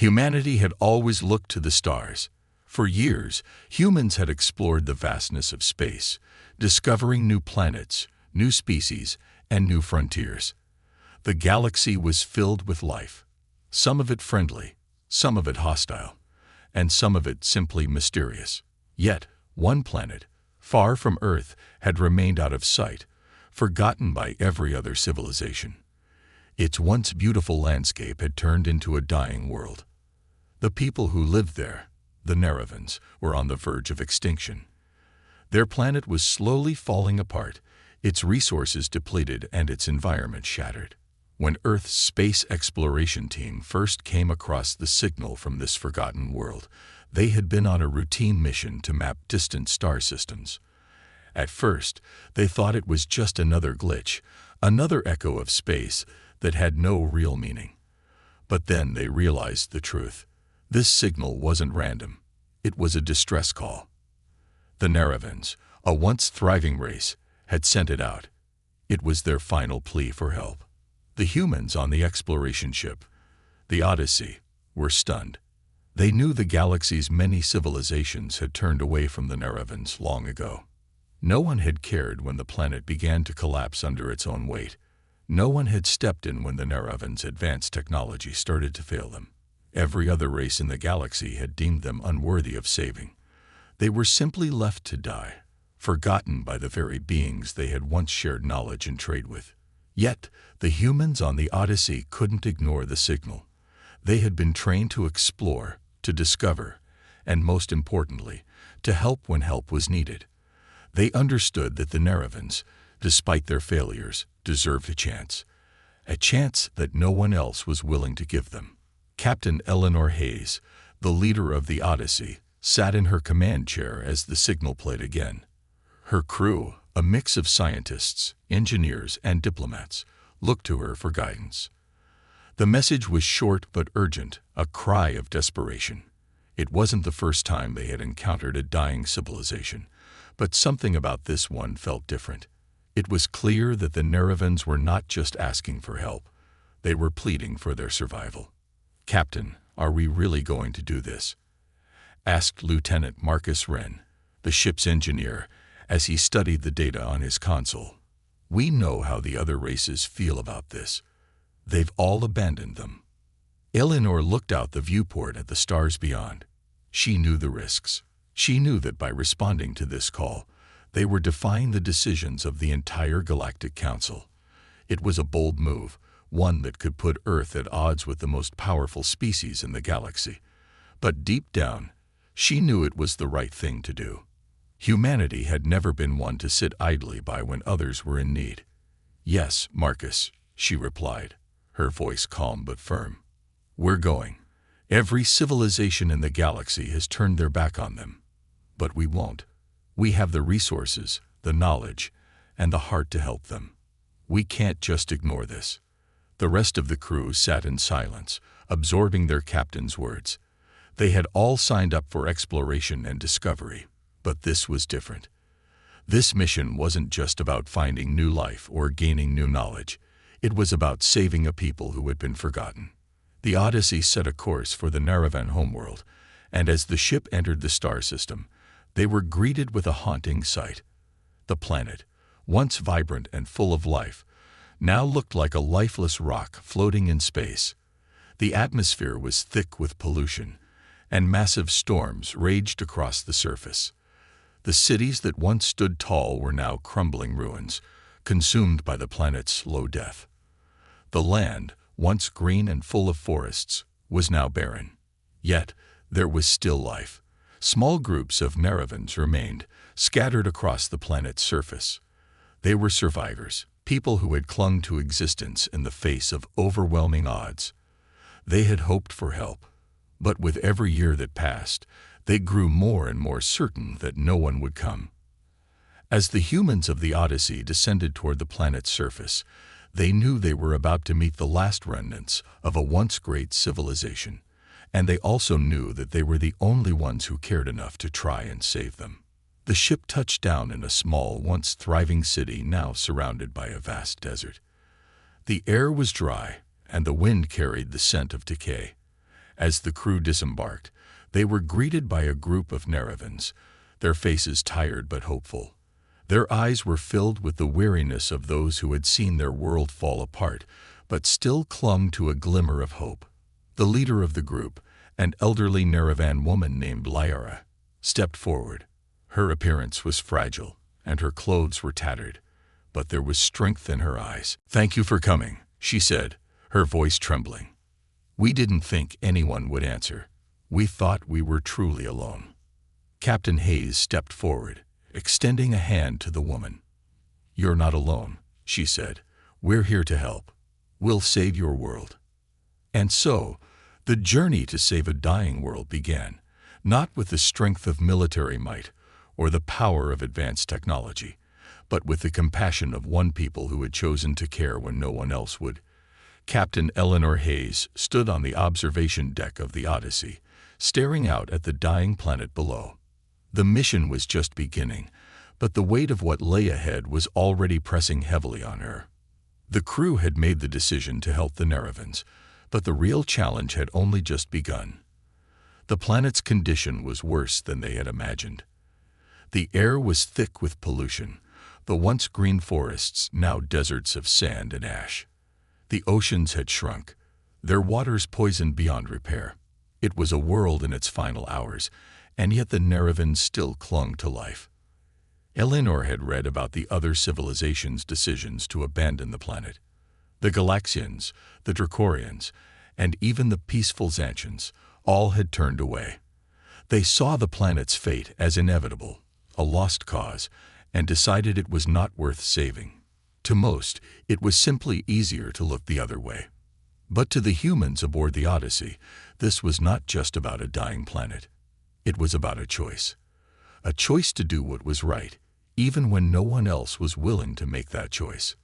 Humanity had always looked to the stars. For years, humans had explored the vastness of space, discovering new planets, new species, and new frontiers. The galaxy was filled with life, some of it friendly, some of it hostile, and some of it simply mysterious. Yet, one planet, far from Earth, had remained out of sight, forgotten by every other civilization. Its once beautiful landscape had turned into a dying world. The people who lived there, the Neravans, were on the verge of extinction. Their planet was slowly falling apart, its resources depleted and its environment shattered. When Earth's space exploration team first came across the signal from this forgotten world, they had been on a routine mission to map distant star systems. At first, they thought it was just another glitch, another echo of space that had no real meaning. But then they realized the truth. This signal wasn't random. It was a distress call. The Neravans, a once thriving race, had sent it out. It was their final plea for help. The humans on the exploration ship, the Odyssey, were stunned. They knew the galaxy's many civilizations had turned away from the Neravans long ago. No one had cared when the planet began to collapse under its own weight. No one had stepped in when the Neravans' advanced technology started to fail them. Every other race in the galaxy had deemed them unworthy of saving. They were simply left to die, forgotten by the very beings they had once shared knowledge and trade with. Yet, the humans on the Odyssey couldn't ignore the signal. They had been trained to explore, to discover, and most importantly, to help when help was needed. They understood that the Neravans, despite their failures, deserved a chance that no one else was willing to give them. Captain Eleanor Hayes, the leader of the Odyssey, sat in her command chair as the signal played again. Her crew, a mix of scientists, engineers, and diplomats, looked to her for guidance. The message was short but urgent, a cry of desperation. It wasn't the first time they had encountered a dying civilization, but something about this one felt different. It was clear that the Neravans were not just asking for help. They were pleading for their survival. "Captain, are we really going to do this?" asked Lieutenant Marcus Wren, the ship's engineer, as he studied the data on his console. "We know how the other races feel about this. They've all abandoned them." Eleanor looked out the viewport at the stars beyond. She knew the risks. She knew that by responding to this call, they were defying the decisions of the entire Galactic Council. It was a bold move, one that could put Earth at odds with the most powerful species in the galaxy. But deep down, she knew it was the right thing to do. Humanity had never been one to sit idly by when others were in need. "Yes, Marcus," she replied, her voice calm but firm. "We're going. Every civilization in the galaxy has turned their back on them. But we won't. We have the resources, the knowledge, and the heart to help them. We can't just ignore this." The rest of the crew sat in silence, absorbing their captain's words. They had all signed up for exploration and discovery, but this was different. This mission wasn't just about finding new life or gaining new knowledge. It was about saving a people who had been forgotten. The Odyssey set a course for the Naravan homeworld, and as the ship entered the star system, they were greeted with a haunting sight. The planet, once vibrant and full of life, now looked like a lifeless rock floating in space. The atmosphere was thick with pollution, and massive storms raged across the surface. The cities that once stood tall were now crumbling ruins, consumed by the planet's slow death. The land, once green and full of forests, was now barren. Yet, there was still life. Small groups of Neravans remained, scattered across the planet's surface. They were survivors, people who had clung to existence in the face of overwhelming odds. They had hoped for help, but with every year that passed, they grew more and more certain that no one would come. As the humans of the Odyssey descended toward the planet's surface, they knew they were about to meet the last remnants of a once great civilization, and they also knew that they were the only ones who cared enough to try and save them. The ship touched down in a small, once thriving city now surrounded by a vast desert. The air was dry, and the wind carried the scent of decay. As the crew disembarked, they were greeted by a group of Neravans, their faces tired but hopeful. Their eyes were filled with the weariness of those who had seen their world fall apart, but still clung to a glimmer of hope. The leader of the group, an elderly Neravan woman named Lyra, stepped forward. Her appearance was fragile, and her clothes were tattered, but there was strength in her eyes. "Thank you for coming," she said, her voice trembling. "We didn't think anyone would answer. We thought we were truly alone." Captain Hayes stepped forward, extending a hand to the woman. "You're not alone," she said. "We're here to help. We'll save your world." And so, the journey to save a dying world began, not with the strength of military might or the power of advanced technology, but with the compassion of one people who had chosen to care when no one else would. Captain Eleanor Hayes stood on the observation deck of the Odyssey, staring out at the dying planet below. The mission was just beginning, but the weight of what lay ahead was already pressing heavily on her. The crew had made the decision to help the Neravans, but the real challenge had only just begun. The planet's condition was worse than they had imagined. The air was thick with pollution, the once green forests now deserts of sand and ash. The oceans had shrunk, their waters poisoned beyond repair. It was a world in its final hours, and yet the Neravans still clung to life. Eleanor had read about the other civilizations' decisions to abandon the planet. The Galaxians, the Dracorians, and even the peaceful Xantians all had turned away. They saw the planet's fate as inevitable, a lost cause, and decided it was not worth saving. To most, it was simply easier to look the other way. But to the humans aboard the Odyssey, this was not just about a dying planet. It was about a choice to do what was right, even when no one else was willing to make that choice.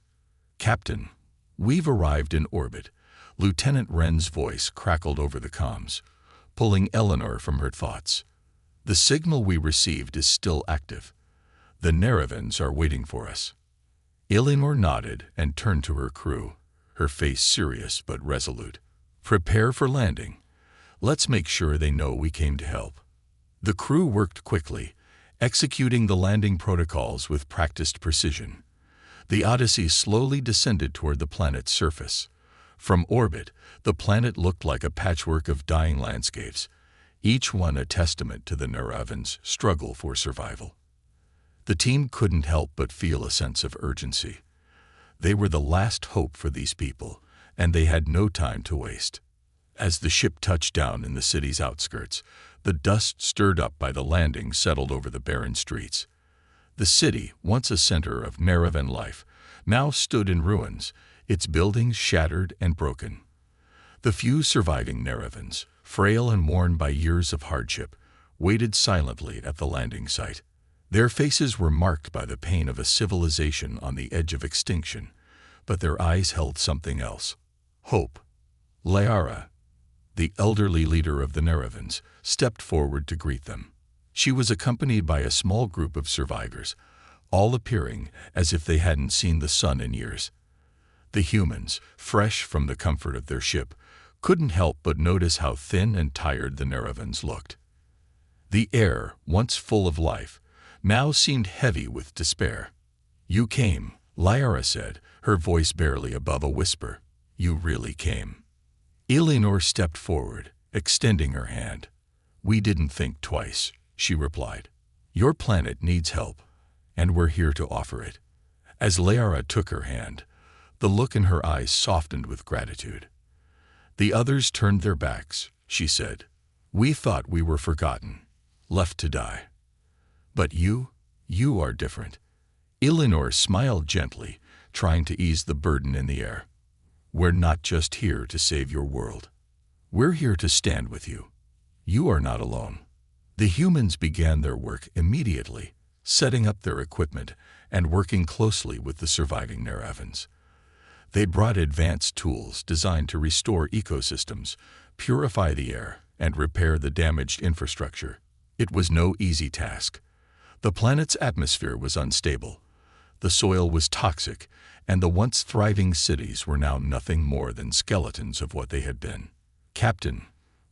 "Captain, we've arrived in orbit," Lieutenant Wren's voice crackled over the comms, pulling Eleanor from her thoughts. "The signal we received is still active. The Neravans are waiting for us." Eleanor nodded and turned to her crew, her face serious but resolute. "Prepare for landing. Let's make sure they know we came to help." The crew worked quickly, executing the landing protocols with practiced precision. The Odyssey slowly descended toward the planet's surface. From orbit, the planet looked like a patchwork of dying landscapes, each one a testament to the Neravans' struggle for survival. The team couldn't help but feel a sense of urgency. They were the last hope for these people, and they had no time to waste. As the ship touched down in the city's outskirts, the dust stirred up by the landing settled over the barren streets. The city, once a center of Neravan life, now stood in ruins, its buildings shattered and broken. The few surviving Neravans, frail and worn by years of hardship, waited silently at the landing site. Their faces were marked by the pain of a civilization on the edge of extinction, but their eyes held something else: hope. Lyra, the elderly leader of the Neravans, stepped forward to greet them. She was accompanied by a small group of survivors, all appearing as if they hadn't seen the sun in years. The humans, fresh from the comfort of their ship, couldn't help but notice how thin and tired the Neravans looked. The air, once full of life, now seemed heavy with despair. "You came," Lyra said, her voice barely above a whisper. "You really came." Eleanor stepped forward, extending her hand. "We didn't think twice," she replied. "Your planet needs help, and we're here to offer it." As Lyra took her hand, the look in her eyes softened with gratitude. "The others turned their backs," she said. "We thought we were forgotten, left to die. But you are different." Eleanor smiled gently, trying to ease the burden in the air. "We're not just here to save your world. We're here to stand with you. You are not alone." The humans began their work immediately, setting up their equipment and working closely with the surviving Neravans. They brought advanced tools designed to restore ecosystems, purify the air, and repair the damaged infrastructure. It was no easy task. The planet's atmosphere was unstable. The soil was toxic, and the once thriving cities were now nothing more than skeletons of what they had been. "Captain,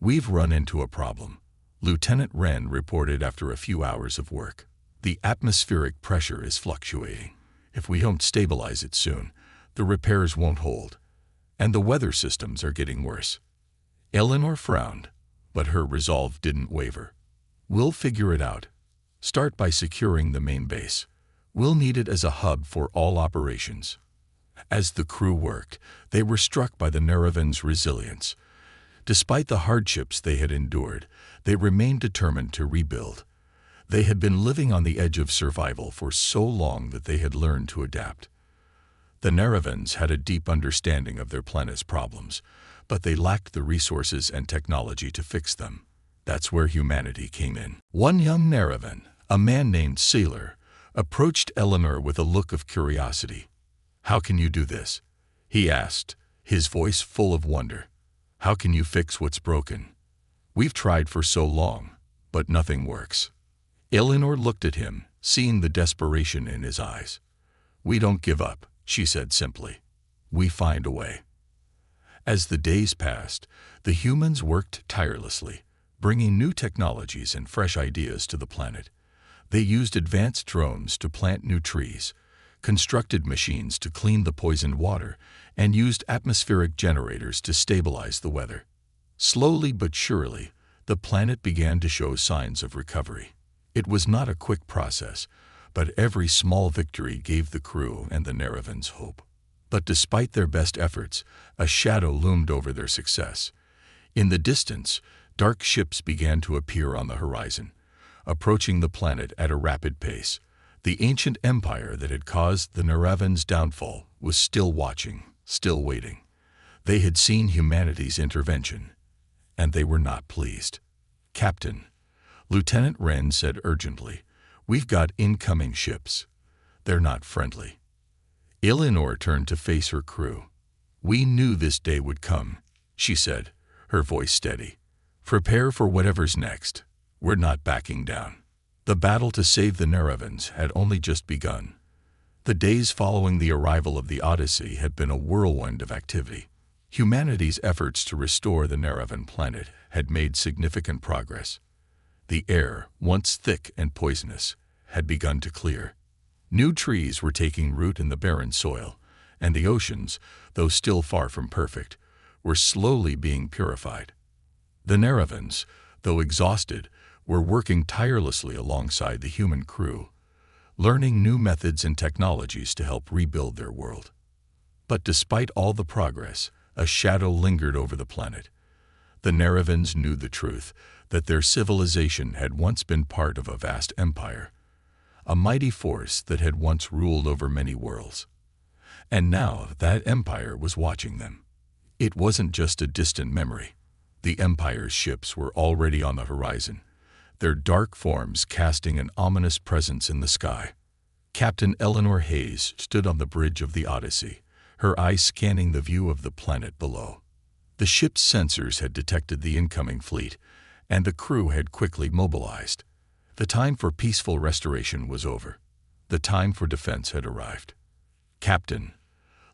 "We've run into a problem," Lieutenant Wren reported after a few hours of work. "The atmospheric pressure is fluctuating. If we don't stabilize it soon, the repairs won't hold. And the weather systems are getting worse." Eleanor frowned, but her resolve didn't waver. "We'll figure it out. Start by securing the main base. We'll need it as a hub for all operations." As the crew worked, they were struck by the Nerevan's resilience. Despite the hardships they had endured, they remained determined to rebuild. They had been living on the edge of survival for so long that they had learned to adapt. The Nerevans had a deep understanding of their planet's problems, but they lacked the resources and technology to fix them. That's where humanity came in. One young Nerevan, a man named Sealer, approached Eleanor with a look of curiosity. "How can you do this?" he asked, his voice full of wonder. "How can you fix what's broken? We've tried for so long, but nothing works." Eleanor looked at him, seeing the desperation in his eyes. "We don't give up," she said simply. "We find a way." As the days passed, the humans worked tirelessly, bringing new technologies and fresh ideas to the planet. They used advanced drones to plant new trees, constructed machines to clean the poisoned water, and used atmospheric generators to stabilize the weather. Slowly but surely, the planet began to show signs of recovery. It was not a quick process, but every small victory gave the crew and the Nerevans hope. But despite their best efforts, a shadow loomed over their success. In the distance, dark ships began to appear on the horizon, approaching the planet at a rapid pace. The ancient empire that had caused the Nerevans' downfall was still watching, still waiting. They had seen humanity's intervention, and they were not pleased. "Captain," Lieutenant Wren said urgently, "we've got incoming ships. They're not friendly." Eleanor turned to face her crew. "We knew this day would come," she said, her voice steady. "Prepare for whatever's next. We're not backing down." The battle to save the Nerevans had only just begun. The days following the arrival of the Odyssey had been a whirlwind of activity. Humanity's efforts to restore the Nerevan planet had made significant progress. The air, once thick and poisonous, had begun to clear. New trees were taking root in the barren soil, and the oceans, though still far from perfect, were slowly being purified. The Nerevans, though exhausted, were working tirelessly alongside the human crew, learning new methods and technologies to help rebuild their world. But despite all the progress, a shadow lingered over the planet. The Nerevans knew the truth, that their civilization had once been part of a vast empire, a mighty force that had once ruled over many worlds. And now that empire was watching them. It wasn't just a distant memory. The empire's ships were already on the horizon, their dark forms casting an ominous presence in the sky. Captain Eleanor Hayes stood on the bridge of the Odyssey, her eyes scanning the view of the planet below. The ship's sensors had detected the incoming fleet, and the crew had quickly mobilized. The time for peaceful restoration was over. The time for defense had arrived. "Captain,"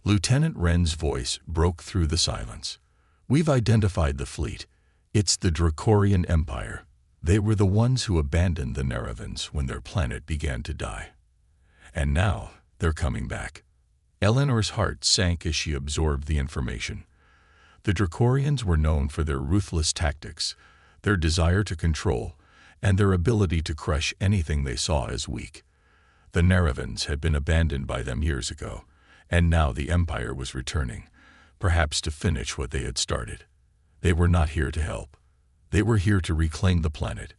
Lieutenant Wren's voice broke through the silence. "We've identified the fleet. It's the Dracorian Empire. They were the ones who abandoned the Nerevans when their planet began to die. And now they're coming back." Eleanor's heart sank as she absorbed the information. The Dracorians were known for their ruthless tactics, their desire to control, and their ability to crush anything they saw as weak. The Nerevans had been abandoned by them years ago, and now the Empire was returning, perhaps to finish what they had started. They were not here to help. They were here to reclaim the planet,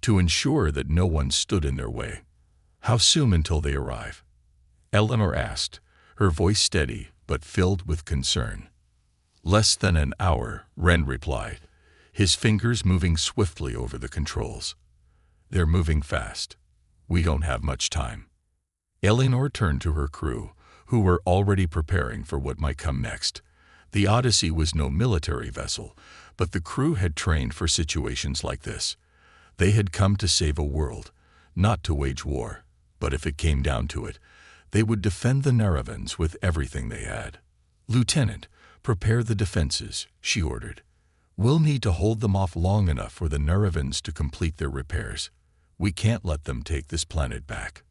to ensure that no one stood in their way. "How soon until they arrive?" Eleanor asked, her voice steady but filled with concern. "Less than an hour," Wren replied, his fingers moving swiftly over the controls. "They're moving fast. We don't have much time." Eleanor turned to her crew, who were already preparing for what might come next. The Odyssey was no military vessel, but the crew had trained for situations like this. They had come to save a world, not to wage war, but if it came down to it, they would defend the Nerevans with everything they had. "Lieutenant, prepare the defenses," she ordered. We'll need to hold them off long enough for the Neravans to complete their repairs. We can't let them take this planet back."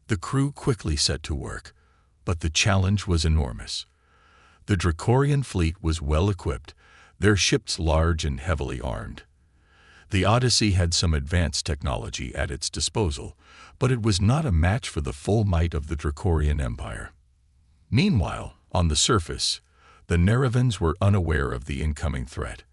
The crew quickly set to work, but the challenge was enormous. The Dracorian fleet was well equipped, their ships large and heavily armed. The Odyssey had some advanced technology at its disposal, but it was not a match for the full might of the Dracorian Empire. Meanwhile, on the surface, the Neravans were unaware of the incoming threat.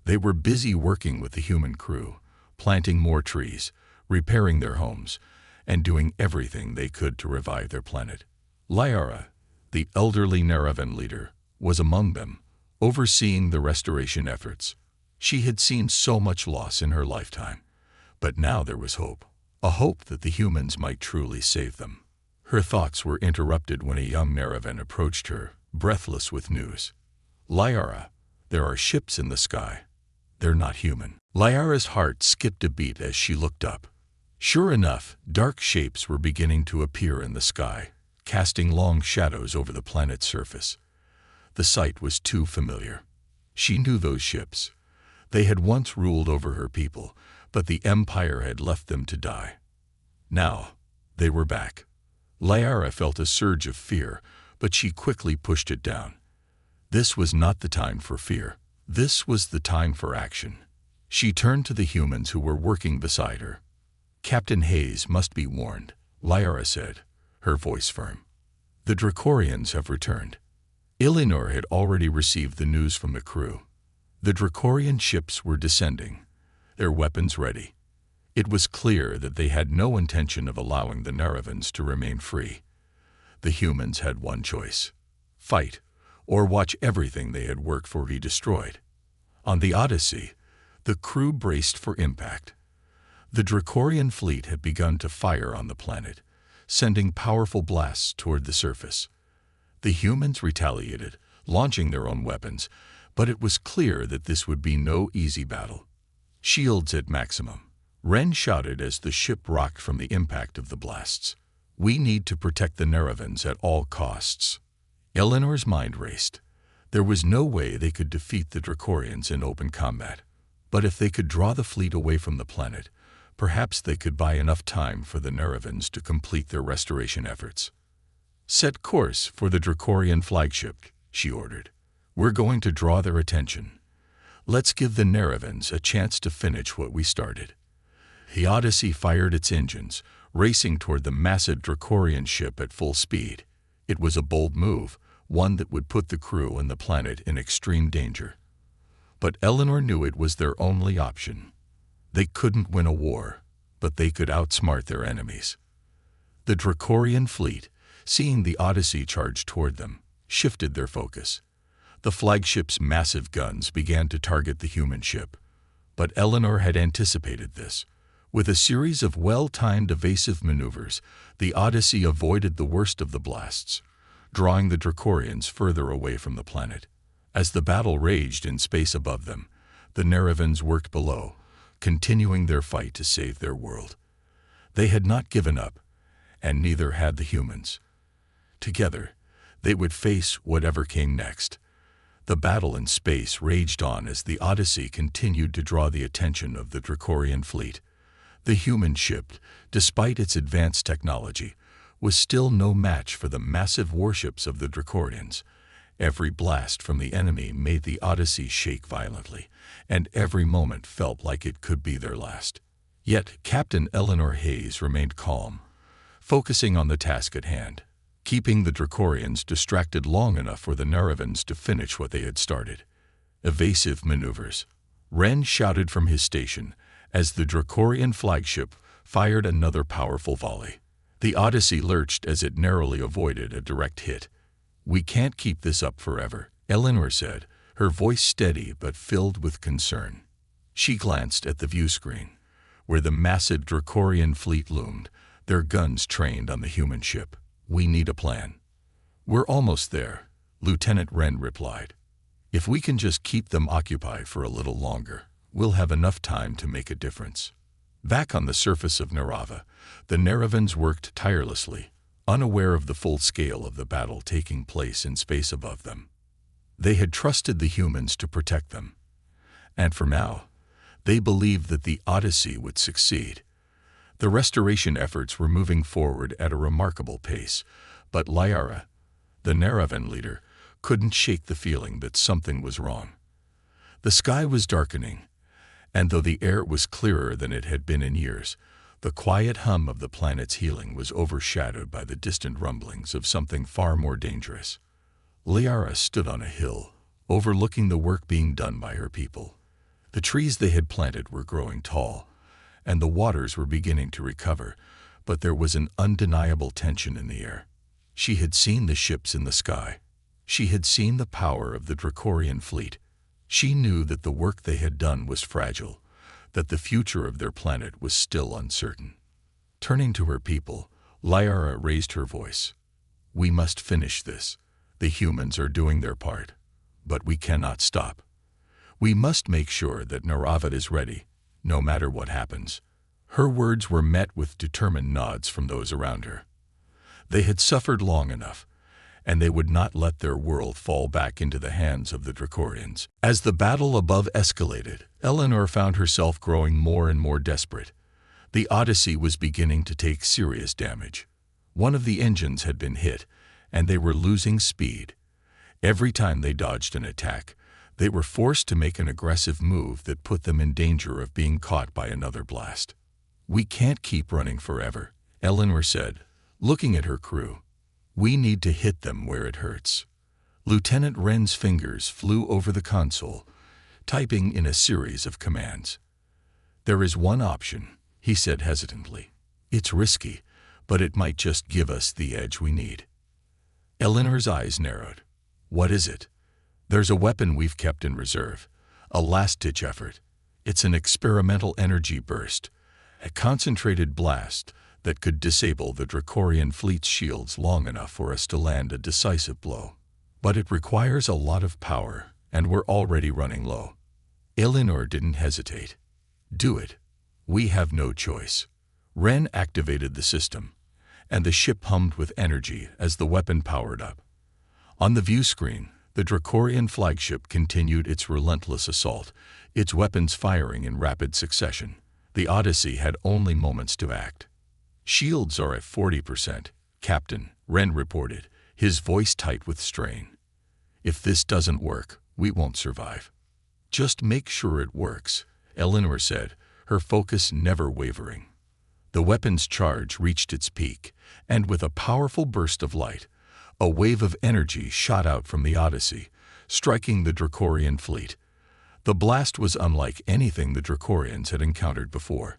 They were busy working with the human crew, planting more trees, repairing their homes, and doing everything they could to revive their planet. Lyra, the elderly Neravan leader, was among them, overseeing the restoration efforts. She had seen so much loss in her lifetime, but now there was hope, a hope that the humans might truly save them. Her thoughts were interrupted when a young Neravan approached her, breathless with news. "Lyra, there are ships in the sky. They're not human." Lyra's heart skipped a beat as she looked up. Sure enough, dark shapes were beginning to appear in the sky, casting long shadows over the planet's surface. The sight was too familiar. She knew those ships. They had once ruled over her people, but the Empire had left them to die. Now, they were back. Lyra felt a surge of fear, but she quickly pushed it down. This was not the time for fear. This was the time for action. She turned to the humans who were working beside her. "Captain Hayes must be warned," Lyra said, her voice firm. "The Dracorians have returned." Eleanor had already received the news from the crew. The Dracorian ships were descending, their weapons ready. It was clear that they had no intention of allowing the Neravans to remain free. The humans had one choice: fight, or watch everything they had worked for be destroyed. On the Odyssey, the crew braced for impact. The Dracorian fleet had begun to fire on the planet, sending powerful blasts toward the surface. The humans retaliated, launching their own weapons, but it was clear that this would be no easy battle. "Shields at maximum," Ren shouted as the ship rocked from the impact of the blasts. "We need to protect the Neravans at all costs." Eleanor's mind raced. There was no way they could defeat the Dracorians in open combat. But if they could draw the fleet away from the planet, perhaps they could buy enough time for the Neravans to complete their restoration efforts. "Set course for the Dracorian flagship," she ordered. "We're going to draw their attention. Let's give the Neravans a chance to finish what we started." The Odyssey fired its engines, racing toward the massive Dracorian ship at full speed. It was a bold move, one that would put the crew and the planet in extreme danger. But Eleanor knew it was their only option. They couldn't win a war, but they could outsmart their enemies. The Dracorian fleet, seeing the Odyssey charge toward them, shifted their focus. The flagship's massive guns began to target the human ship. But Eleanor had anticipated this. With a series of well-timed evasive maneuvers, the Odyssey avoided the worst of the blasts, drawing the Dracorians further away from the planet. As the battle raged in space above them, the Neravans worked below, continuing their fight to save their world. They had not given up, and neither had the humans. Together, they would face whatever came next. The battle in space raged on as the Odyssey continued to draw the attention of the Dracorian fleet. The human ship, despite its advanced technology, was still no match for the massive warships of the Dracorians. Every blast from the enemy made the Odyssey shake violently, and every moment felt like it could be their last. Yet Captain Eleanor Hayes remained calm, focusing on the task at hand, keeping the Dracorians distracted long enough for the Neravans to finish what they had started. Evasive maneuvers. Ren shouted from his station as the Dracorian flagship fired another powerful volley. The Odyssey lurched as it narrowly avoided a direct hit. "We can't keep this up forever," Eleanor said, her voice steady but filled with concern. She glanced at the view screen, where the massive Dracorian fleet loomed, their guns trained on the human ship. "We need a plan." "We're almost there," Lieutenant Wren replied. "If we can just keep them occupied for a little longer, we'll have enough time to make a difference." Back on the surface of Narava, the Neravans worked tirelessly, unaware of the full scale of the battle taking place in space above them. They had trusted the humans to protect them. And for now, they believed that the Odyssey would succeed. The restoration efforts were moving forward at a remarkable pace, but Lyra, the Neravan leader, couldn't shake the feeling that something was wrong. The sky was darkening, and though the air was clearer than it had been in years, the quiet hum of the planet's healing was overshadowed by the distant rumblings of something far more dangerous. Lyra stood on a hill, overlooking the work being done by her people. The trees they had planted were growing tall, and the waters were beginning to recover, but there was an undeniable tension in the air. She had seen the ships in the sky. She had seen the power of the Dracorian fleet. She knew that the work they had done was fragile, that the future of their planet was still uncertain. Turning to her people, Lyra raised her voice. "We must finish this. The humans are doing their part, but we cannot stop. We must make sure that Neravan is ready, no matter what happens." Her words were met with determined nods from those around her. They had suffered long enough, and they would not let their world fall back into the hands of the Dracorians. As the battle above escalated, Eleanor found herself growing more and more desperate. The Odyssey was beginning to take serious damage. One of the engines had been hit, and they were losing speed. Every time they dodged an attack, they were forced to make an aggressive move that put them in danger of being caught by another blast. "We can't keep running forever," Eleanor said, looking at her crew. "We need to hit them where it hurts." Lieutenant Wren's fingers flew over the console, typing in a series of commands. "There is one option," he said hesitantly. "It's risky, but it might just give us the edge we need." Eleanor's eyes narrowed. "What is it?" "There's a weapon we've kept in reserve, a last-ditch effort. It's an experimental energy burst, a concentrated blast that could disable the Dracorian fleet's shields long enough for us to land a decisive blow. But it requires a lot of power, and we're already running low." Eleanor didn't hesitate. "Do it. We have no choice." Wren activated the system, and the ship hummed with energy as the weapon powered up. On the view screen, the Dracorian flagship continued its relentless assault, its weapons firing in rapid succession. The Odyssey had only moments to act. "Shields are at 40%, Captain," Wren reported, his voice tight with strain. "If this doesn't work, we won't survive." "Just make sure it works," Eleanor said, her focus never wavering. The weapon's charge reached its peak, and with a powerful burst of light, a wave of energy shot out from the Odyssey, striking the Dracorian fleet. The blast was unlike anything the Dracorians had encountered before.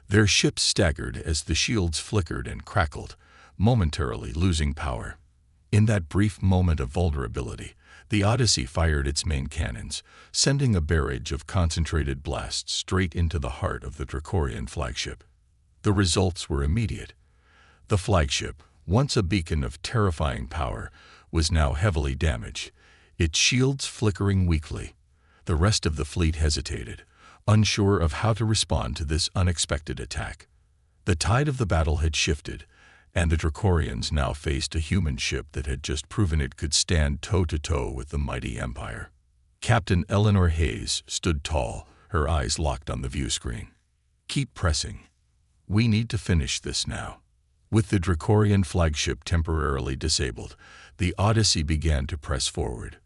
Their ships staggered as the shields flickered and crackled, momentarily losing power. In that brief moment of vulnerability, the Odyssey fired its main cannons, sending a barrage of concentrated blasts straight into the heart of the Dracorian flagship. The results were immediate. The flagship, once a beacon of terrifying power, was now heavily damaged, its shields flickering weakly. The rest of the fleet hesitated, unsure of how to respond to this unexpected attack. The tide of the battle had shifted, and the Dracorians now faced a human ship that had just proven it could stand toe-to-toe with the mighty Empire. Captain Eleanor Hayes stood tall, her eyes locked on the view screen. "Keep pressing. We need to finish this now." With the Dracorian flagship temporarily disabled, the Odyssey began to press forward.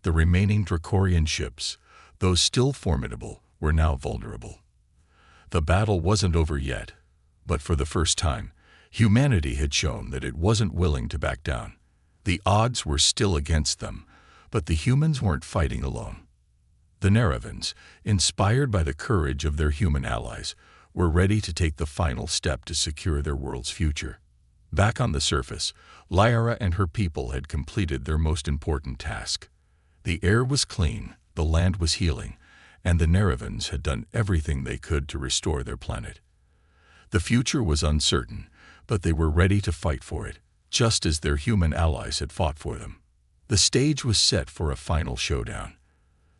The remaining Dracorian ships, though still formidable, were now vulnerable. The battle wasn't over yet, but for the first time, humanity had shown that it wasn't willing to back down. The odds were still against them, but the humans weren't fighting alone. The Neravans, inspired by the courage of their human allies, were ready to take the final step to secure their world's future. Back on the surface, Lyra and her people had completed their most important task. The air was clean, the land was healing, and the Neravans had done everything they could to restore their planet. The future was uncertain, but they were ready to fight for it, just as their human allies had fought for them. The stage was set for a final showdown.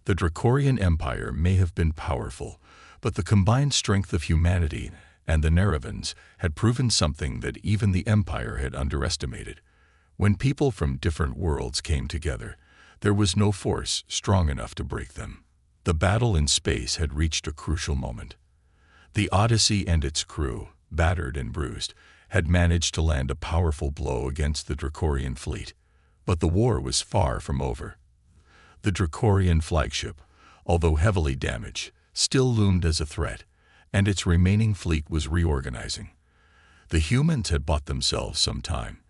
The Dracorian Empire may have been powerful, but the combined strength of humanity and the Neravans had proven something that even the Empire had underestimated. When people from different worlds came together, there was no force strong enough to break them. The battle in space had reached a crucial moment. The Odyssey and its crew, battered and bruised, had managed to land a powerful blow against the Dracorian fleet, but the war was far from over. The Dracorian flagship, although heavily damaged, still loomed as a threat, and its remaining fleet was reorganizing. The humans had bought themselves some time,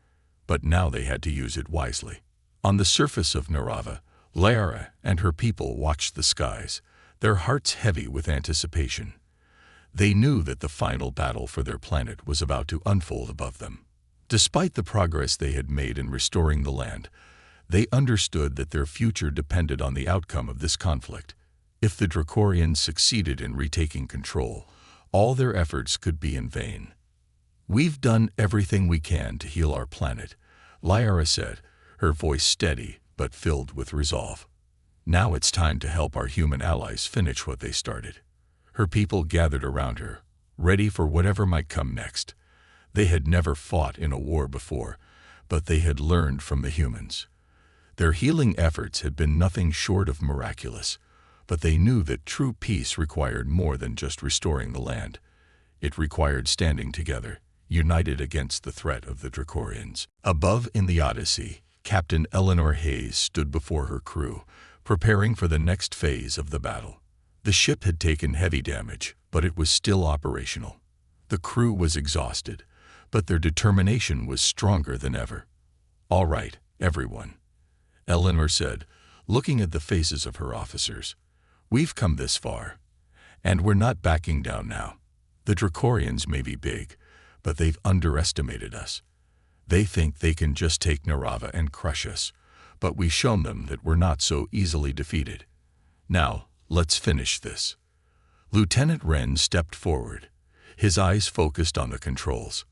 but now they had to use it wisely. On the surface of Narava, Lara and her people watched the skies, their hearts heavy with anticipation. They knew that the final battle for their planet was about to unfold above them. Despite the progress they had made in restoring the land, they understood that their future depended on the outcome of this conflict. If the Dracorians succeeded in retaking control, all their efforts could be in vain. "We've done everything we can to heal our planet," Lyra said, her voice steady but filled with resolve. "Now it's time to help our human allies finish what they started." Her people gathered around her, ready for whatever might come next. They had never fought in a war before, but they had learned from the humans. Their healing efforts had been nothing short of miraculous, but they knew that true peace required more than just restoring the land. It required standing together, united against the threat of the Dracorians. Above in the Odyssey, Captain Eleanor Hayes stood before her crew, preparing for the next phase of the battle. The ship had taken heavy damage, but it was still operational. The crew was exhausted, but their determination was stronger than ever. "All right, everyone," Eleanor said, looking at the faces of her officers. "We've come this far, and we're not backing down now. The Dracorians may be big, but they've underestimated us. They think they can just take Narava and crush us, but we've shown them that we're not so easily defeated. Now, let's finish this." Lieutenant Wren stepped forward, his eyes focused on the controls.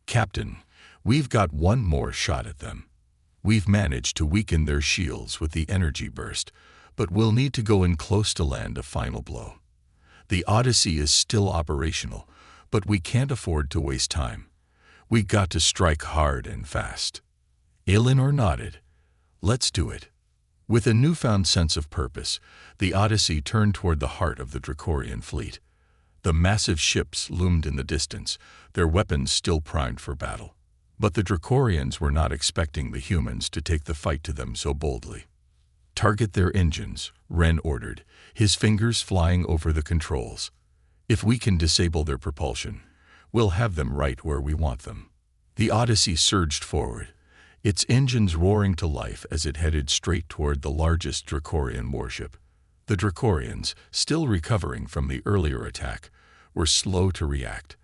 "Captain, we've got one more shot at them. We've managed to weaken their shields with the energy burst, but we'll need to go in close to land a final blow. The Odyssey is still operational, but we can't afford to waste time. We got to strike hard and fast." Eleanor nodded. "Let's do it." With a newfound sense of purpose, the Odyssey turned toward the heart of the Dracorian fleet. The massive ships loomed in the distance, their weapons still primed for battle. But the Dracorians were not expecting the humans to take the fight to them so boldly. "Target their engines," Wren ordered, his fingers flying over the controls. "If we can disable their propulsion, we'll have them right where we want them." The Odyssey surged forward, its engines roaring to life as it headed straight toward the largest Dracorian warship. The Dracorians, still recovering from the earlier attack, were slow to react.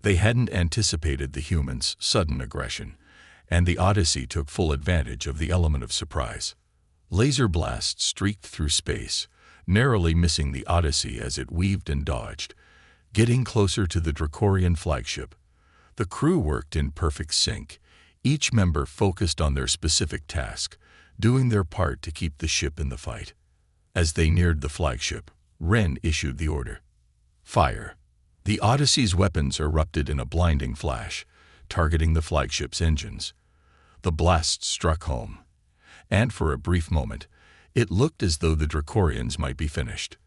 They hadn't anticipated the humans' sudden aggression, and the Odyssey took full advantage of the element of surprise. Laser blasts streaked through space, narrowly missing the Odyssey as it weaved and dodged, getting closer to the Dracorian flagship. The crew worked in perfect sync, each member focused on their specific task, doing their part to keep the ship in the fight. As they neared the flagship, Wren issued the order. "Fire." The Odyssey's weapons erupted in a blinding flash, targeting the flagship's engines. The blast struck home, and for a brief moment, it looked as though the Dracorians might be finished.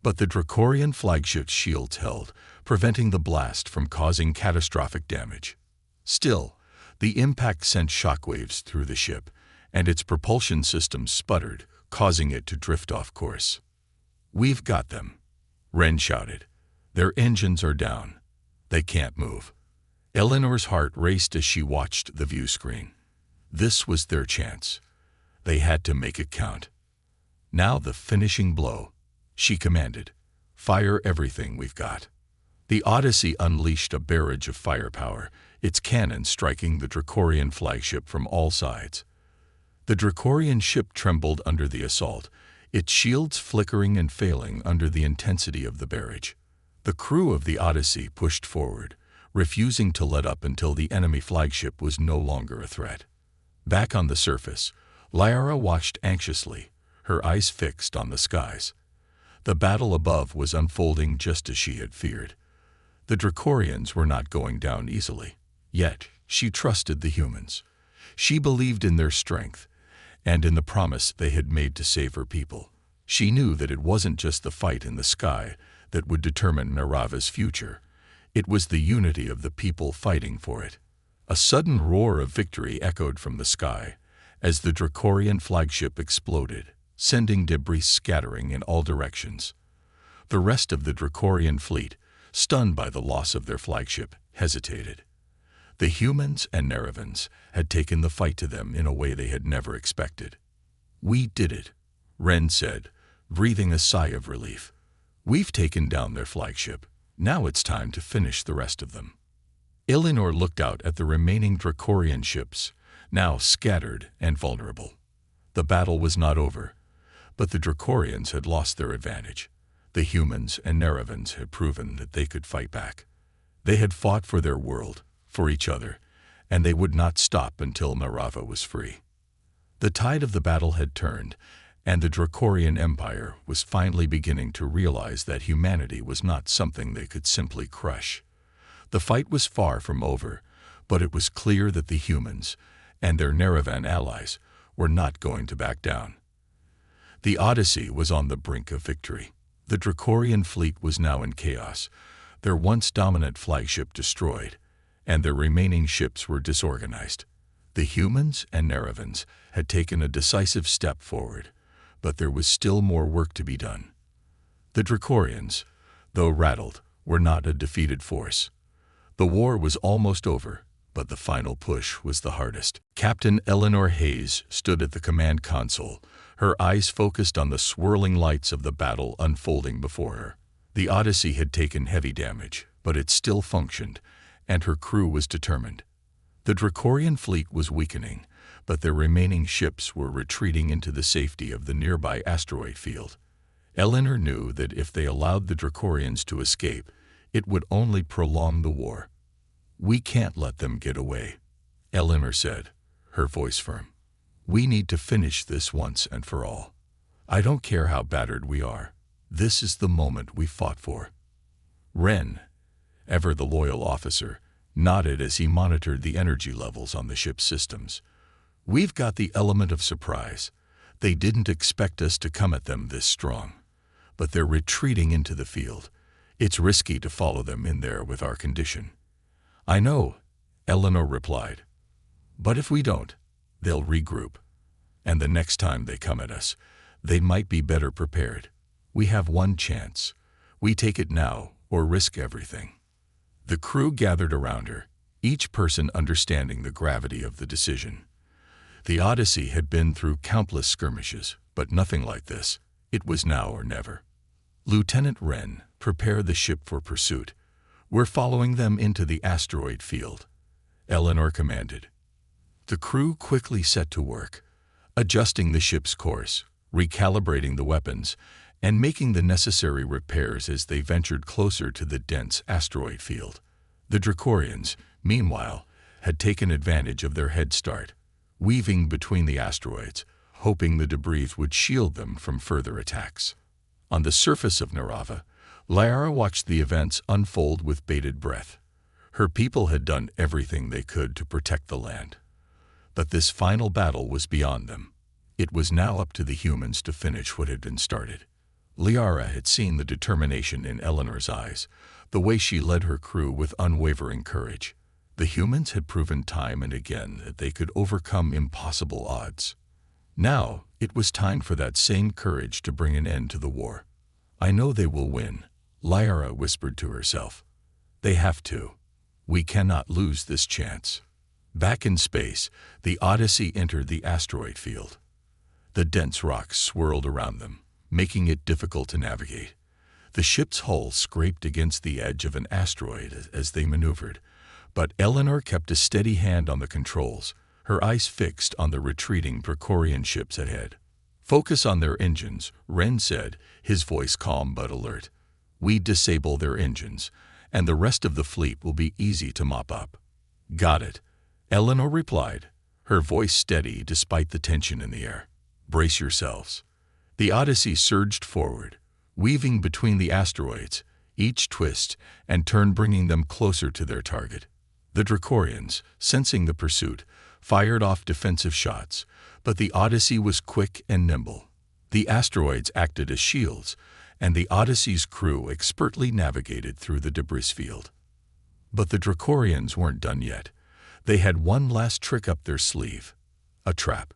But the Dracorian flagship's shields held, preventing the blast from causing catastrophic damage. Still, the impact sent shockwaves through the ship, and its propulsion system sputtered, causing it to drift off course. "We've got them," Wren shouted. "Their engines are down. They can't move." Eleanor's heart raced as she watched the view screen. This was their chance. They had to make it count. "Now the finishing blow," she commanded. "Fire everything we've got." The Odyssey unleashed a barrage of firepower, its cannons striking the Dracorian flagship from all sides. The Dracorian ship trembled under the assault, its shields flickering and failing under the intensity of the barrage. The crew of the Odyssey pushed forward, refusing to let up until the enemy flagship was no longer a threat. Back on the surface, Lyra watched anxiously, her eyes fixed on the skies. The battle above was unfolding just as she had feared. The Dracorians were not going down easily. Yet, she trusted the humans. She believed in their strength, and in the promise they had made to save her people. She knew that it wasn't just the fight in the sky that would determine Narava's future. It was the unity of the people fighting for it. A sudden roar of victory echoed from the sky as the Dracorian flagship exploded, sending debris scattering in all directions. The rest of the Dracorian fleet, stunned by the loss of their flagship, hesitated. The humans and Neravans had taken the fight to them in a way they had never expected. "We did it," Ren said, breathing a sigh of relief. "We've taken down their flagship. Now it's time to finish the rest of them." Eleanor looked out at the remaining Dracorian ships, now scattered and vulnerable. The battle was not over, but the Dracorians had lost their advantage. The humans and Neravans had proven that they could fight back. They had fought for their world, for each other, and they would not stop until Narava was free. The tide of the battle had turned, and the Dracorian Empire was finally beginning to realize that humanity was not something they could simply crush. The fight was far from over, but it was clear that the humans and their Neravan allies were not going to back down. The Odyssey was on the brink of victory. The Dracorian fleet was now in chaos, their once dominant flagship destroyed, and their remaining ships were disorganized. The humans and Neravans had taken a decisive step forward, but there was still more work to be done. The Dracorians, though rattled, were not a defeated force. The war was almost over, but the final push was the hardest. Captain Eleanor Hayes stood at the command console, her eyes focused on the swirling lights of the battle unfolding before her. The Odyssey had taken heavy damage, but it still functioned, and her crew was determined. The Dracorian fleet was weakening, but their remaining ships were retreating into the safety of the nearby asteroid field. Eleanor knew that if they allowed the Dracorians to escape, it would only prolong the war. "We can't let them get away," Eleanor said, her voice firm. "We need to finish this once and for all. I don't care how battered we are. This is the moment we fought for." Ren, ever the loyal officer, nodded as he monitored the energy levels on the ship's systems. "We've got the element of surprise. They didn't expect us to come at them this strong. But they're retreating into the field. It's risky to follow them in there with our condition." "I know," Eleanor replied. "But if we don't, they'll regroup. And the next time they come at us, they might be better prepared. We have one chance. We take it now or risk everything." The crew gathered around her, each person understanding the gravity of the decision. The Odyssey had been through countless skirmishes, but nothing like this. It was now or never. "Lieutenant Wren, prepare the ship for pursuit. We're following them into the asteroid field," Eleanor commanded. The crew quickly set to work, adjusting the ship's course, recalibrating the weapons, and making the necessary repairs as they ventured closer to the dense asteroid field. The Dracorians, meanwhile, had taken advantage of their head start, weaving between the asteroids, hoping the debris would shield them from further attacks. On the surface of Narava, Lyra watched the events unfold with bated breath. Her people had done everything they could to protect the land. But this final battle was beyond them. It was now up to the humans to finish what had been started. Lyra had seen the determination in Eleanor's eyes, the way she led her crew with unwavering courage. The humans had proven time and again that they could overcome impossible odds. Now, it was time for that same courage to bring an end to the war. "I know they will win," Lyra whispered to herself. "They have to. We cannot lose this chance." Back in space, the Odyssey entered the asteroid field. The dense rocks swirled around them, making it difficult to navigate. The ship's hull scraped against the edge of an asteroid as they maneuvered, but Eleanor kept a steady hand on the controls, her eyes fixed on the retreating Dracorian ships ahead. "Focus on their engines," Ren said, his voice calm but alert. "We disable their engines, and the rest of the fleet will be easy to mop up." "Got it," Eleanor replied, her voice steady despite the tension in the air. "Brace yourselves." The Odyssey surged forward, weaving between the asteroids, each twist and turn bringing them closer to their target. The Dracorians, sensing the pursuit, fired off defensive shots, but the Odyssey was quick and nimble. The asteroids acted as shields, and the Odyssey's crew expertly navigated through the debris field. But the Dracorians weren't done yet. They had one last trick up their sleeve: a trap.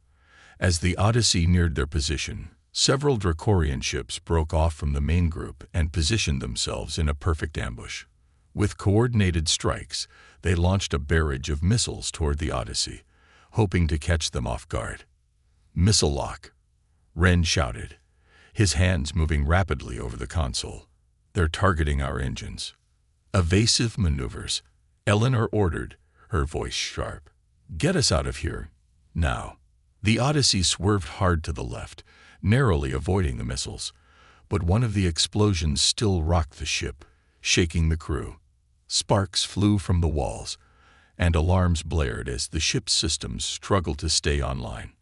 As the Odyssey neared their position, several Dracorian ships broke off from the main group and positioned themselves in a perfect ambush. With coordinated strikes, they launched a barrage of missiles toward the Odyssey, hoping to catch them off guard. "Missile lock," Ren shouted, his hands moving rapidly over the console. "They're targeting our engines." "Evasive maneuvers," Eleanor ordered, her voice sharp. "Get us out of here, now." The Odyssey swerved hard to the left, narrowly avoiding the missiles, but one of the explosions still rocked the ship, shaking the crew. Sparks flew from the walls, and alarms blared as the ship's systems struggled to stay online.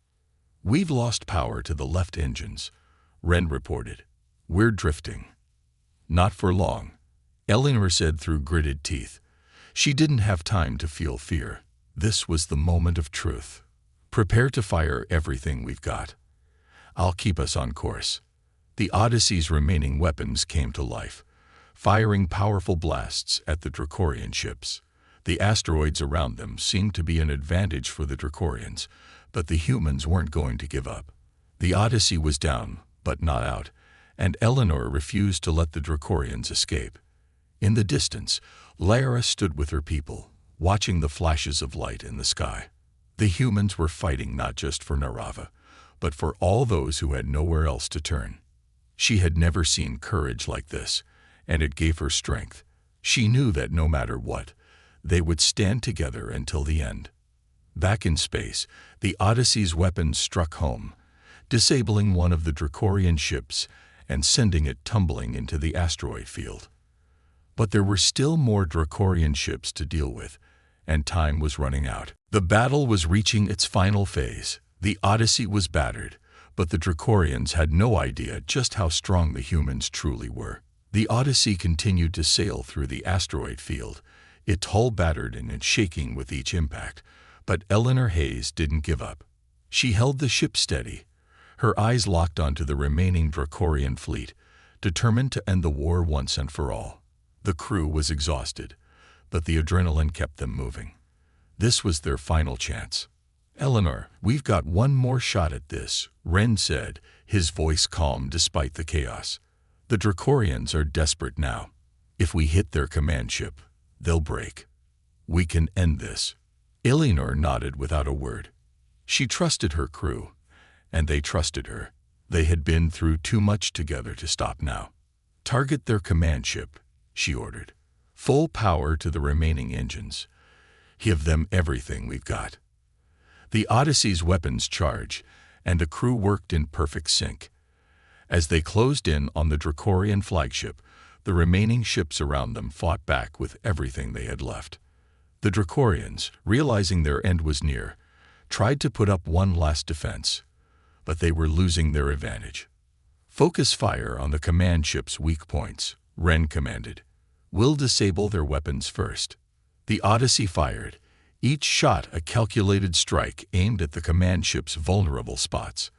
"We've lost power to the left engines," Ren reported. "We're drifting." "Not for long," Eleanor said through gritted teeth. She didn't have time to feel fear. This was the moment of truth. "Prepare to fire everything we've got. I'll keep us on course." The Odyssey's remaining weapons came to life, firing powerful blasts at the Dracorian ships. The asteroids around them seemed to be an advantage for the Dracorians, but the humans weren't going to give up. The Odyssey was down, but not out, and Eleanor refused to let the Dracorians escape. In the distance, Lara stood with her people, watching the flashes of light in the sky. The humans were fighting not just for Narava, but for all those who had nowhere else to turn. She had never seen courage like this, and it gave her strength. She knew that no matter what, they would stand together until the end. Back in space, the Odyssey's weapons struck home, disabling one of the Dracorian ships and sending it tumbling into the asteroid field. But there were still more Dracorian ships to deal with, and time was running out. The battle was reaching its final phase. The Odyssey was battered, but the Dracorians had no idea just how strong the humans truly were. The Odyssey continued to sail through the asteroid field, its hull battered and shaking with each impact, but Eleanor Hayes didn't give up. She held the ship steady, her eyes locked onto the remaining Dracorian fleet, determined to end the war once and for all. The crew was exhausted, but the adrenaline kept them moving. This was their final chance. "Eleanor, we've got one more shot at this," Ren said, his voice calm despite the chaos. "The Dracorians are desperate now. If we hit their command ship, they'll break. We can end this." Eleanor nodded without a word. She trusted her crew, and they trusted her. They had been through too much together to stop now. "Target their command ship," she ordered. "Full power to the remaining engines. Give them everything we've got." The Odyssey's weapons charged, and the crew worked in perfect sync. As they closed in on the Dracorian flagship, the remaining ships around them fought back with everything they had left. The Dracorians, realizing their end was near, tried to put up one last defense, but they were losing their advantage. "Focus fire on the command ship's weak points," Ren commanded. "We'll disable their weapons first." The Odyssey fired, each shot a calculated strike aimed at the command ship's vulnerable spots.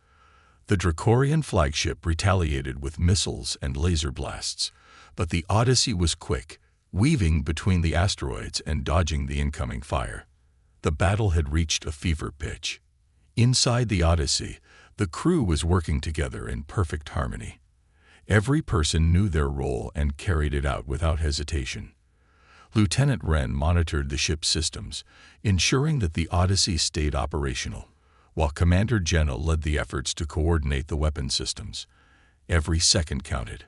The Dracorian flagship retaliated with missiles and laser blasts, but the Odyssey was quick, weaving between the asteroids and dodging the incoming fire. The battle had reached a fever pitch. Inside the Odyssey, the crew was working together in perfect harmony. Every person knew their role and carried it out without hesitation. Lieutenant Wren monitored the ship's systems, ensuring that the Odyssey stayed operational, while Commander Jenna led the efforts to coordinate the weapon systems. Every second counted.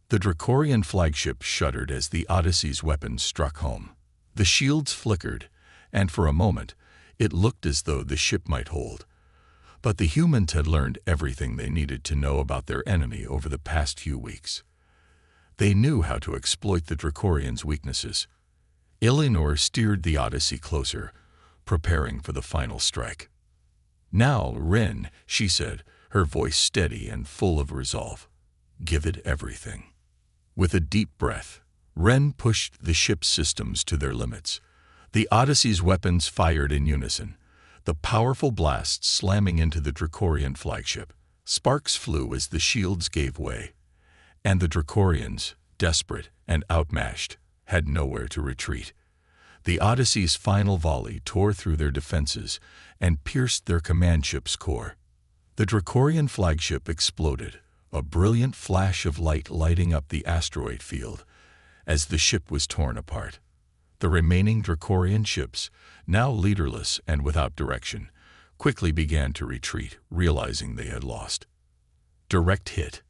The Dracorian flagship shuddered as the Odyssey's weapons struck home. The shields flickered, and for a moment, it looked as though the ship might hold. But the humans had learned everything they needed to know about their enemy over the past few weeks. They knew how to exploit the Dracorians' weaknesses. Eleanor steered the Odyssey closer, preparing for the final strike. "Now, Ren," she said, her voice steady and full of resolve. "Give it everything." With a deep breath, Ren pushed the ship's systems to their limits. The Odyssey's weapons fired in unison, the powerful blasts slamming into the Dracorian flagship. Sparks flew as the shields gave way, and the Dracorians, desperate and outmatched, had nowhere to retreat. The Odyssey's final volley tore through their defenses and pierced their command ship's core. The Dracorian flagship exploded, a brilliant flash of light lighting up the asteroid field as the ship was torn apart. The remaining Dracorian ships, now leaderless and without direction, quickly began to retreat, realizing they had lost. "Direct hit,"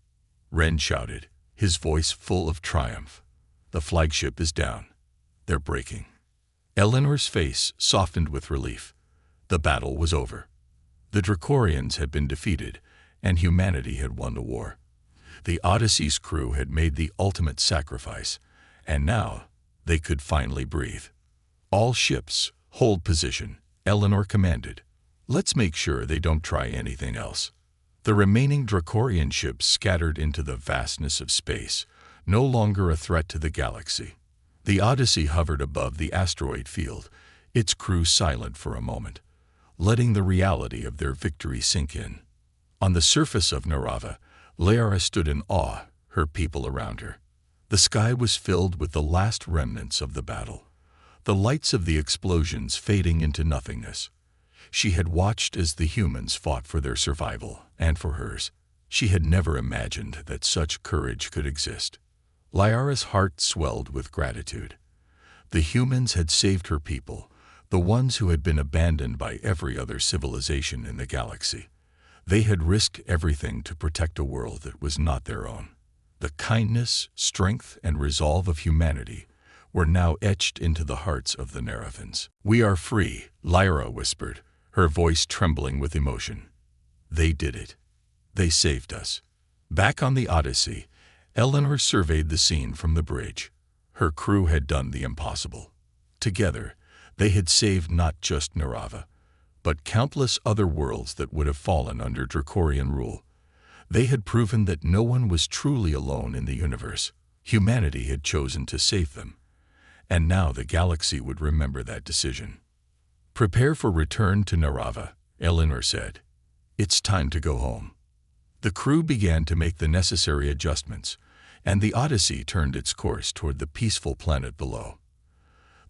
Ren shouted, his voice full of triumph. "The flagship is down. They're breaking." Eleanor's face softened with relief. The battle was over. The Dracorians had been defeated, and humanity had won the war. The Odyssey's crew had made the ultimate sacrifice, and now they could finally breathe. "All ships, hold position," Eleanor commanded. "Let's make sure they don't try anything else." The remaining Dracorian ships scattered into the vastness of space, no longer a threat to the galaxy. The Odyssey hovered above the asteroid field, its crew silent for a moment, letting the reality of their victory sink in. On the surface of Narava, Liara stood in awe, her people around her. The sky was filled with the last remnants of the battle, the lights of the explosions fading into nothingness. She had watched as the humans fought for their survival and for hers. She had never imagined that such courage could exist. Liara's heart swelled with gratitude. The humans had saved her people, the ones who had been abandoned by every other civilization in the galaxy. They had risked everything to protect a world that was not their own. The kindness, strength, and resolve of humanity were now etched into the hearts of the Naravans. "We are free," Lyra whispered, her voice trembling with emotion. "They did it. They saved us." Back on the Odyssey, Eleanor surveyed the scene from the bridge. Her crew had done the impossible. Together, they had saved not just Narava, but countless other worlds that would have fallen under Dracorian rule. They had proven that no one was truly alone in the universe. Humanity had chosen to save them, and now the galaxy would remember that decision. "Prepare for return to Narava," Eleanor said. "It's time to go home." The crew began to make the necessary adjustments, and the Odyssey turned its course toward the peaceful planet below.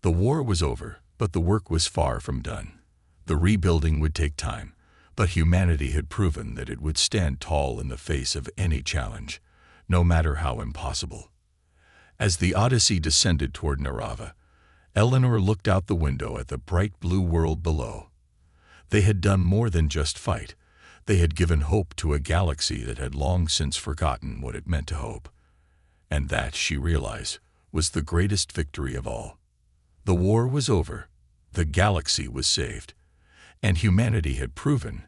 The war was over, but the work was far from done. The rebuilding would take time, but humanity had proven that it would stand tall in the face of any challenge, no matter how impossible. As the Odyssey descended toward Narava, Eleanor looked out the window at the bright blue world below. They had done more than just fight. They had given hope to a galaxy that had long since forgotten what it meant to hope. And that, she realized, was the greatest victory of all. The war was over, the galaxy was saved, and humanity had proven,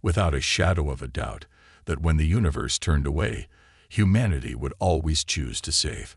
without a shadow of a doubt, that when the universe turned away, humanity would always choose to save.